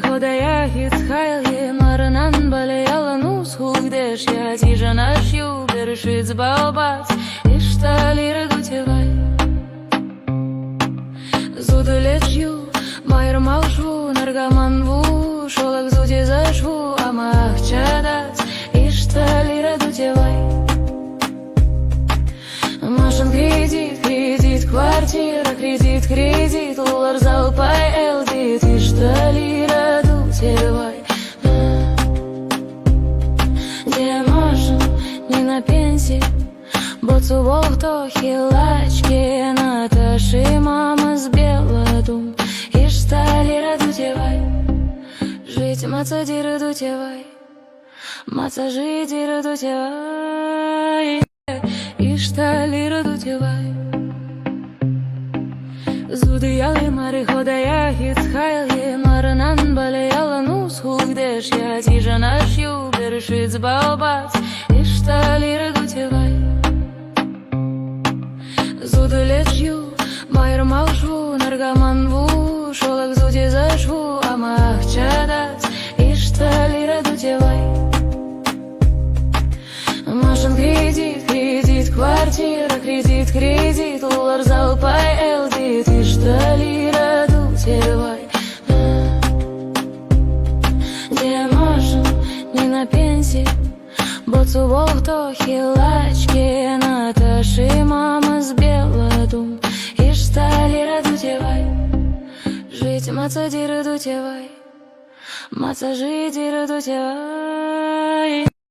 Hodaya hit hayali Maranan bale yalanus Hugdеш я тиже наш юбер Шиц баобац Иштали радутевай Зудалечью Майр малшву Наргаманву Шолак зуде зашву Амах чадац Иштали радутевай Машин кредит, квартира, кредит, лулар залпай, элдит, иштали радутевай. Где Машин, не на пенсии, боцу волто хилачки, Наташи мама с Белодум, иштали радутевай. Жить мацади радутевай, маца жиди радутевай. Иштали радутевай. Зудияли мари ходая хит хайли Маранан бале яланус Хugдеш я тиже наш юбер Шиц баобац Иштали радутевай. Зудалечью Майр малшву Наргаманву Шолак зуде зашву Амах чадац Иштали радутевай. Машин кредит, квартира, кредит, лулар залпай, элдит, иштали радутевай. Где Машин, не на пенсии, боцу волто хилачки, Наташи мама с Белодум, иштали радутевай. Жить мацади радутевай, маца жиди радутевай.